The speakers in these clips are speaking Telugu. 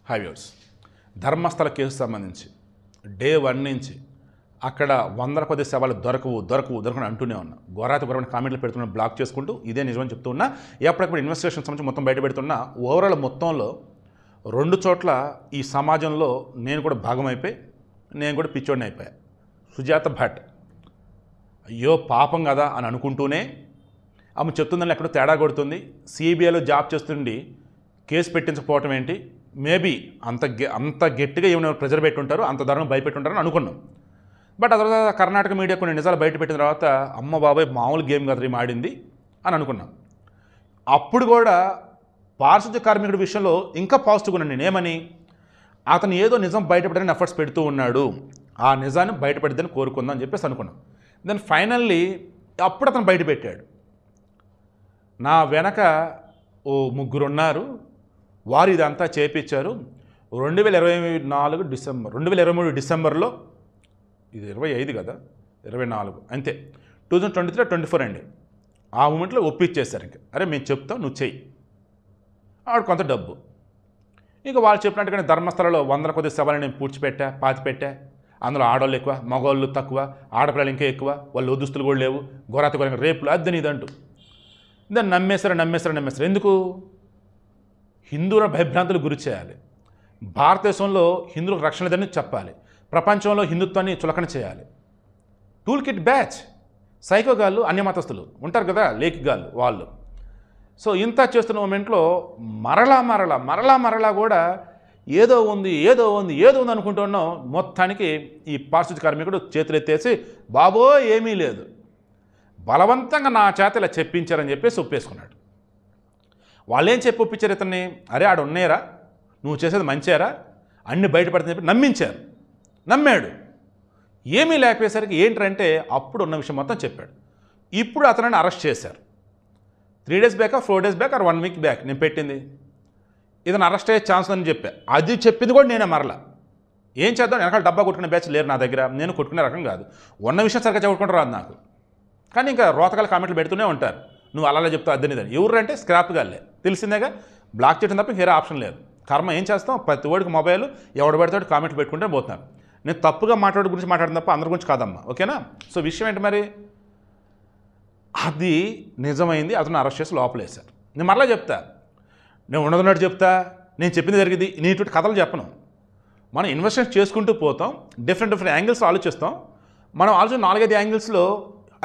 హై వ్యూవర్స్, ధర్మస్థల కేసు సంబంధించి డే 1 నుంచి అక్కడ వందల కొద్ది శవాలు దొరకవు అంటూనే ఉన్నా. ఘోరాతి కామెంట్లు పెడుతున్నా, బ్లాక్ చేసుకుంటూ ఇదే నిజమని చెప్తూ ఉన్నా. ఎప్పటికప్పుడు ఇన్వెస్టిగేషన్ సంబంధించి మొత్తం బయట పెడుతున్నా. ఓవరాల్ మొత్తంలో 2 చోట్ల ఈ సమాజంలో నేను కూడా భాగమైపోయి నేను కూడా పిచ్చోడిని అయిపోయా. సుజాత భట్ అయ్యో పాపం కదా అని అనుకుంటూనే ఆమె చెప్తుందని ఎక్కడో తేడా కొడుతుంది. సిబిఐలో జాబ్ చేస్తుండి కేసు పెట్టించకపోవటం ఏంటి? మేబీ అంత గట్టిగా ఏమైనా ప్రెజర్ పెట్టుంటారు, అంత దారుణంగా భయపెట్టుంటారని అనుకున్నాం. బట్ ఆ తర్వాత కర్ణాటక మీడియా కొన్ని నిజాలు బయట పెట్టిన తర్వాత అమ్మ బాబాయ్ మామూలు గేమ్ కదా ఆడింది అని అనుకున్నాం. అప్పుడు కూడా పారిశుద్ధ్య కార్మికుడి విషయంలో ఇంకా పాజిటివ్గా ఉన్నాను. నేనేమని, అతను ఏదో నిజం బయటపడని ఎఫర్ట్స్ పెడుతూ ఉన్నాడు, ఆ నిజాన్ని బయటపడిద్దని కోరుకుందాం అని చెప్పేసి అనుకున్నాం. దెన్ ఫైనల్లీ అప్పుడు అతను బయట పెట్టాడు. నా వెనక ఓ 3 ఉన్నారు, వారు ఇదంతా చేపించారు. 2023 డిసెంబర్లో, ఇది 25 కదా, 24 అంతే, 2023-24 అండి. ఆ మూమెంట్లో ఒప్పించేశారు. ఇంకా అరే మేము చెప్తాం, నువ్వు చెయ్యి. ఆవిడ కొంత డబ్బు. ఇక వాళ్ళు చెప్పినట్టుగానే ధర్మస్థలలో వందల కొద్ది శవాలను నేను పూడ్చిపెట్టా, పాతిపెట్టా. అందులో ఆడవాళ్ళు ఎక్కువ, మగవాళ్ళు తక్కువ, ఆడపిల్లలు ఇంకా ఎక్కువ, వాళ్ళు దుస్తులు కూడా లేవు, ఘోరాతి రేపులు అద్దని ఇదంటూ. దాన్ని నమ్మేశారు. ఎందుకు? హిందువుల భయభ్రాంతులు గురి చేయాలి, భారతదేశంలో హిందువులకు రక్షణ లేదని చెప్పాలి, ప్రపంచంలో హిందుత్వాన్ని చులకన చేయాలి. టూల్ కిట్ బ్యాచ్ సైకోగాళ్ళు, అన్యమతస్తులు ఉంటారు కదా, లేఖిగాళ్ళు వాళ్ళు. సో ఇంత చేస్తున్న మూమెంట్లో మరలా కూడా ఏదో ఉంది అనుకుంటున్నాం. మొత్తానికి ఈ పారిశుద్ధ్య కార్మికుడు చేతులు ఎత్తేసి బాబో ఏమీ లేదు, బలవంతంగా నా చేత ఇలా చెప్పించారని చెప్పేసి ఒప్పేసుకున్నాడు. వాళ్ళేం చెప్పి ఒప్పించారు ఇతన్ని? అరే ఆడు ఉన్నాయరా, నువ్వు చేసేది మంచిరా, అన్ని బయటపడుతుంది చెప్పి నమ్మించారు. నమ్మాడు. ఏమీ లేకపోయేసరికి ఏంటంటే అప్పుడు ఉన్న విషయం మొత్తం చెప్పాడు. ఇప్పుడు అతనిని అరెస్ట్ చేశారు. 3 days back, 4 days back, 1 week back నేను పెట్టింది. ఇతను అరెస్ట్ అయ్యే ఛాన్స్ అని చెప్పా. అది చెప్పింది కూడా నేనే. మరలా ఏం చేద్దాం, వెనకాల డబ్బా కొట్టుకునే బ్యాచ్ లేరు నా దగ్గర, నేను కొట్టుకునే రకం కాదు. ఉన్న విషయం సరిగ్గా చెప్పుకుంటూ రాదు నాకు. కానీ ఇంకా రోతకాల కామెంట్లు పెడుతూనే ఉంటారు, నువ్వు అలా చెప్తావు అద్దనిదని. ఎవరంటే స్క్రాప్ గాలే, తెలిసిందేగా. బ్లాక్ చేయడం తప్ప వేరే ఆప్షన్ లేదు. కర్మ ఏం చేస్తాం, ప్రతి వాడికి మొబైల్ ఎవడు పడితే కామెంట్లు పెట్టుకుంటే పోతున్నాను. నేను తప్పుగా మాట్లాడే గురించి మాట్లాడడం తప్ప అందరి గురించి కాదమ్మా, ఓకేనా? సో విషయం ఏంటి మరి, అది నిజమైంది. అతను అరెస్ట్ చేసి లోపలేశారు. నేను మరలా చెప్తా, నేను ఉన్నదన్నట్టు చెప్తా, నేను చెప్పింది జరిగింది, నేను ఇటువంటి కథలు చెప్పను. మనం ఇన్వెస్టిగేషన్ చేసుకుంటూ పోతాం, డిఫరెంట్ యాంగిల్స్ ఆలోచిస్తాం. మనం ఆలోచన 4-5 యాంగిల్స్లో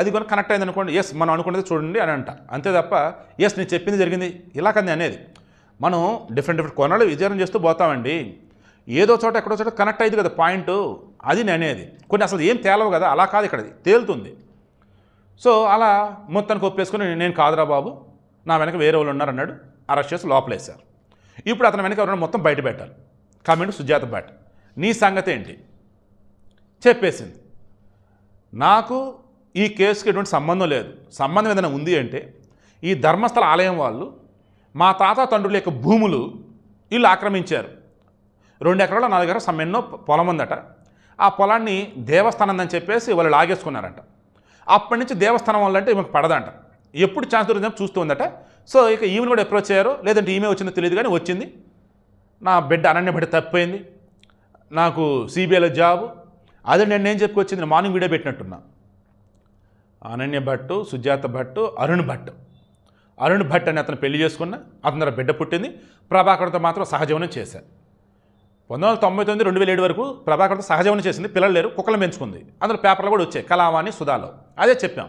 అది కొన్ని కనెక్ట్ అయింది అనుకోండి, ఎస్ మనం అనుకున్నది చూడండి అని అంట. అంతే తప్ప ఎస్ నేను చెప్పింది జరిగింది ఇలా కది అనేది. మనం డిఫరెంట్ కోణాలు విచారణ చేస్తూ పోతామండి. ఏదో చోట ఎక్కడో చోట కనెక్ట్ అయ్యింది కదా పాయింట్, అది నేను అనేది. కొన్ని అసలు ఏం తేలవు కదా, అలా కాదు, ఇక్కడ తేలుతుంది. సో అలా మొత్తానికి ఒప్పేసుకుని నేను కాదురా బాబు, నా వెనక వేరే వాళ్ళు ఉన్నారు అన్నాడు. అరెస్ట్ చేసి లోపలేశారు. ఇప్పుడు అతని వెనక ఎవరైనా మొత్తం బయట పెట్టాలి. కామెంట్ సుజాత భట్, నీ సంగతి ఏంటి చెప్పేసింది. నాకు ఈ కేసుకి ఎటువంటి సంబంధం లేదు. సంబంధం ఏదైనా ఉంది అంటే ఈ ధర్మస్థల ఆలయం వాళ్ళు మా తాత తండ్రుల యొక్క భూములు వీళ్ళు ఆక్రమించారు. 2 ఎకరాలు 4 ఎకరాలు సమ్మెన్నో పొలం ఉందట. ఆ పొలాన్ని దేవస్థానం అని చెప్పేసి వాళ్ళు లాగేసుకున్నారంట. అప్పటి నుంచి దేవస్థానం వాళ్ళంటే ఈమెకు పడదంట. ఎప్పుడు ఛాన్స్ దొరికిందని చూస్తూ ఉందట. సో ఇక ఈమెను కూడా అప్రోచ్ అయ్యారో లేదంటే ఈమె వచ్చిందో తెలియదు, కానీ వచ్చింది. నా బిడ్డ అనన్య భట్ తప్పిపోయింది, నాకు సిబిఐలో జాబు, అదే నేనేం చెప్పుకొచ్చింది. నేను మార్నింగ్ వీడియో పెట్టినట్టున్నా. అనన్య భట్, సుజాత భట్, అరుణ్ భట్ అని అతను పెళ్లి చేసుకున్న, అతని దగ్గర బిడ్డ పుట్టింది. ప్రభాకర్తో మాత్రం సహజీవనం చేశారు. 1999-2007 వరకు ప్రభాకర్తో సహజీవనం చేసింది. పిల్లలు లేరు, కుక్కలను పెంచుకుంది. అందులో పేపర్లు కూడా వచ్చాయి, కళావాణి, సుధాలో. అదే చెప్పాం.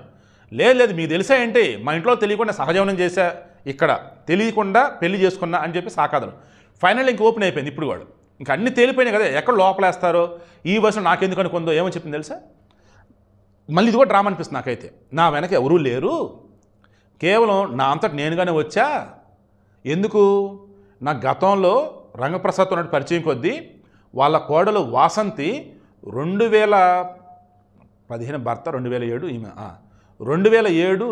లేదు మీకు తెలిసా ఏంటి, మా ఇంట్లో తెలియకుండా సహజీవనం చేశా, ఇక్కడ తెలియకుండా పెళ్లి చేసుకున్నా అని చెప్పి సాకాదలు. ఫైనల్ ఇంక ఓపెన్ అయిపోయింది. ఇప్పుడు వాడు ఇంకా అన్ని తేలిపోయినాయి కదా, ఎక్కడ లోపలేస్తారో ఈ వయసులో నాకెందుకు అనుకుందో ఏమని చెప్పింది తెలుసా? మళ్ళీ ఇది కూడా డ్రామా అనిపిస్తుంది నాకైతే. నా వెనక ఎవరూ లేరు, కేవలం నా అంతటి నేనుగానే వచ్చా. ఎందుకు? నా గతంలో రంగప్రసాద్తో ఉన్నట్టు పరిచయం కొద్దీ వాళ్ళ కోడలు వాసంతి 2015 భర్త, 2007 ఈమె, 2007,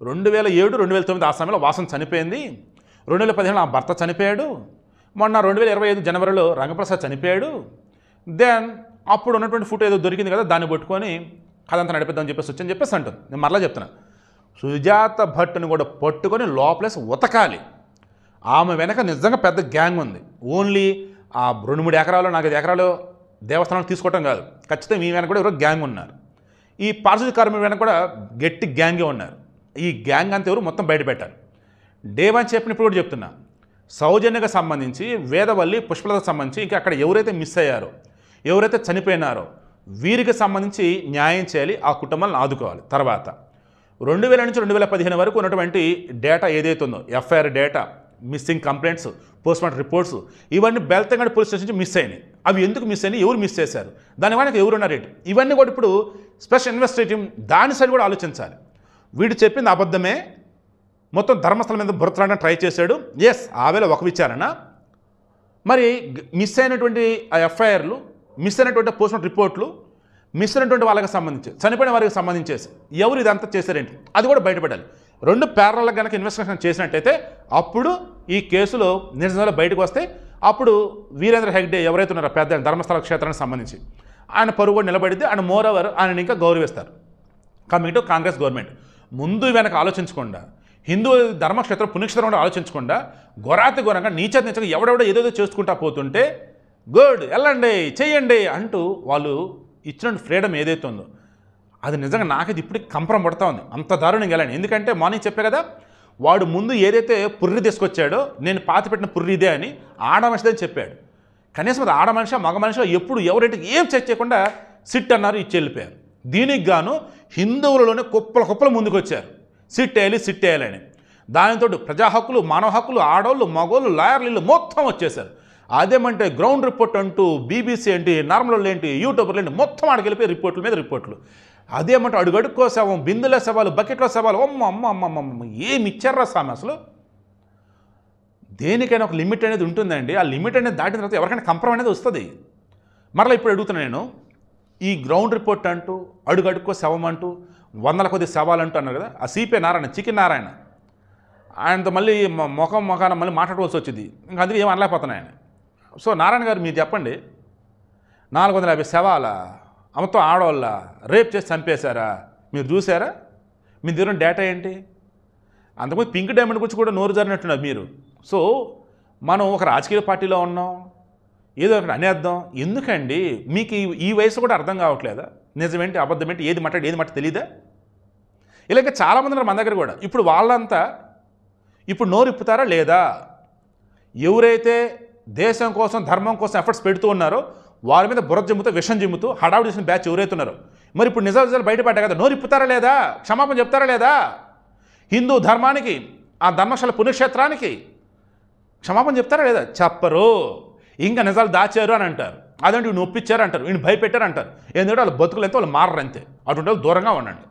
2009 ఆ సమయంలో వాసంతి చనిపోయింది. 2015 ఆ భర్త చనిపోయాడు. మొన్న 2025 జనవరిలో రంగప్రసాద్ చనిపోయాడు. దెన్ అప్పుడు ఉన్నటువంటి ఫోటో ఏదో దొరికింది కదా, దాన్ని పట్టుకొని కథంతా నడిపిద్దామని చెప్పేసి అంటుంది. నేను మరలా చెప్తున్నా, సుజాత భట్ని కూడా పట్టుకొని లోపలేసి ఉతకాలి. ఆమె వెనక నిజంగా పెద్ద గ్యాంగ్ ఉంది. ఓన్లీ ఆ 2-3 ఎకరాలు 4-5 ఎకరాలు దేవస్థానాలు తీసుకోవటం కాదు, ఖచ్చితంగా మీ వెనక కూడా ఎవరో గ్యాంగ్ ఉన్నారు. ఈ పారిశుద్ధ్య కార్మికుల వెనక కూడా గట్టి గ్యాంగే ఉన్నారు. ఈ గ్యాంగ్ అంతా ఎవరు మొత్తం బయట పెట్టారు. డే 1 చెప్పినప్పుడు కూడా చెప్తున్నా, సౌజన్యకు సంబంధించి, వేదవల్లి, పుష్పలతకు సంబంధించి, ఇంకా అక్కడ ఎవరైతే మిస్ అయ్యారో, ఎవరైతే చనిపోయినారో వీరికి సంబంధించి న్యాయం చేయాలి, ఆ కుటుంబాలను ఆదుకోవాలి. తర్వాత 2000 నుంచి 2015 వరకు ఉన్నటువంటి డేటా ఏదైతే ఉందో, FIR data, missing complaints, postmortem reports, ఇవన్నీ బెల్తంగడి పోలీస్ స్టేషన్ నుంచి మిస్ అయినాయి. అవి ఎందుకు మిస్ అయినాయి, ఎవరు మిస్ చేశారు, దాని వెనక ఎవరున్నారు ఏంటి, ఇవన్నీ కూడా ఇప్పుడు స్పెషల్ ఇన్వెస్టిగేటివ్ దాని సైడ్ కూడా ఆలోచించాలి. వీడు చెప్పింది అబద్ధమే, మొత్తం ధర్మస్థలం మీద బురతలాడడానికి ట్రై చేశాడు. ఎస్, ఆవేళ ఒక విచారణ. మరి మిస్ అయినటువంటి ఆ ఎఫ్ఐఆర్లు, మిస్ అయినటువంటి పోస్ట్మార్టం రిపోర్ట్లు, మిస్ అయినటువంటి వాళ్ళకి సంబంధించి, చనిపోయిన వారికి సంబంధించేసి ఎవరు ఇదంతా చేశారేంటి, అది కూడా బయటపడాలి. 2 ప్యారలల్గా కనుక ఇన్వెస్టిగేషన్ చేసినట్టయితే అప్పుడు ఈ కేసులో నిజంగా బయటకు వస్తే అప్పుడు వీరేంద్ర హెగ్డే ఎవరైతే ఉన్నారో పెద్ద ధర్మస్థల క్షేత్రానికి సంబంధించి ఆయన పరువు కూడా నిలబడితే, ఆయన మోర్ ఓవర్ ఆయన ఇంకా గౌరవిస్తారు. కమింగ్ టు కాంగ్రెస్ గవర్నమెంట్, ముందు వెనక ఆలోచించకుండా, హిందూ ధర్మక్షేత్రం పుణ్యక్షేత్రం కూడా ఆలోచించకుండా, ఘోరంగా నీచంగా ఎవడెవడో ఏదేదో చేసుకుంటా పోతుంటే, గుడ్ వెళ్ళండి చెయ్యండి అంటూ వాళ్ళు ఇచ్చిన ఫ్రీడమ్ ఏదైతే ఉందో అది నిజంగా నాకైతే ఇప్పటికి కంపరం పడుతూ ఉంది. అంత దారుణంగా వెళ్ళండి. ఎందుకంటే మార్నింగ్ చెప్పే కదా, వాడు ముందు ఏదైతే పుర్రి తీసుకొచ్చాడో, నేను పాతిపెట్టిన పుర్రి ఇదే అని, ఆడ మనిషిదని చెప్పాడు. కనీసం అది ఆడ మనిషి మగ మనిషి ఎప్పుడు ఎవరైతే ఏం చెక్ చేయకుండా సిట్ అన్నారు, ఇచ్చి వెళ్ళిపోయారు. దీనికి గాను హిందువులలోనే కుప్పలు ముందుకు వచ్చారు, సిట్ వేయాలని. దానితో ప్రజా హక్కులు, మానవ హక్కులు, ఆడవాళ్ళు, మగోళ్ళు, లాయర్లు ఇల్లు మొత్తం వచ్చేసారు. అదేమంటే గ్రౌండ్ రిపోర్ట్ అంటూ బీబీసీ ఏంటి, నార్మల్ ఏంటి, యూట్యూబర్లు ఏంటి, మొత్తం ఆడికి వెళ్ళిపోయి రిపోర్ట్ల మీద రిపోర్ట్లు. అదేమంటే అడుగడుక్కో శవం, బిందుల శవాలు, బకెట్లో శవాలు, అమ్మ ఏమి ఇచ్చారా స్వామి అసలు. దేనికైనా ఒక లిమిట్ అనేది ఉంటుందండి. ఆ లిమిట్ అనేది దాటిన తర్వాత ఎవరికైనా కంపరం అనేది వస్తుంది. మరలా ఇప్పుడు అడుగుతున్నా నేను, ఈ గ్రౌండ్ రిపోర్ట్ అంటూ, అడుగడుక్కో శవం అంటూ, 100 కొద్ది శవాలు అంటూ అన్నారు కదా, ఆ సిపి నారాయణ, చికెన్ నారాయణ, ఆయనతో మళ్ళీ మొఖాన మళ్ళీ మాట్లాడవలసి వచ్చింది. ఇంకా అందుకే ఏం అనలేకపోతున్నాయి ఆయన. సో నారాయణ గారు మీరు చెప్పండి, 450 శవాల అమ్మతో ఆడవాళ్ళ రేప్ చేసి చంపేశారా, మీరు చూసారా, మీ దగ్గర డేటా ఏంటి? అంతకుముందు పింక్ డైమండ్ గురించి కూడా నోరు జారినట్టున్నారు మీరు. సో మనం ఒక రాజకీయ పార్టీలో ఉన్నాం, ఏదో ఒకటి అనేద్దాం ఎందుకండి? మీకు ఈ వయసు కూడా అర్థం కావట్లేదా? నిజమేంటి అబద్ధమేంటి, ఏది మాట తెలీదా? ఇలాగ చాలామంది ఉన్నారు మన దగ్గర కూడా. ఇప్పుడు వాళ్ళంతా ఇప్పుడు నోరు ఇప్పుతారా లేదా? ఎవరైతే దేశం కోసం, ధర్మం కోసం ఎఫర్ట్స్ పెడుతూ ఉన్నారో వారి మీద బుర్ర జిమ్ముతూ, విషం జిమ్ముతూ హడావుడి చేసిన బ్యాచ్ ఎవరైతే ఉన్నారో, మరి ఇప్పుడు నిజాలు బయటపడ్డా కదా, నోరు ఇప్పుతారా లేదా? క్షమాపణ చెప్తారా లేదా? హిందూ ధర్మానికి, ఆ ధర్మశాల పుణ్యక్షేత్రానికి క్షమాపణ చెప్తారా లేదా? చెప్పరు. ఇంకా నిజాలు దాచారు అని అంటారు. అదంటే వీళ్ళు నొప్పించారు అంటారు, వీళ్ళు భయపెట్టారు అంటారు. ఎందుకంటే వాళ్ళు బతుకులు ఎంత వాళ్ళు మారరు అంతే. అటువంటి వాళ్ళు దూరంగా ఉండండి.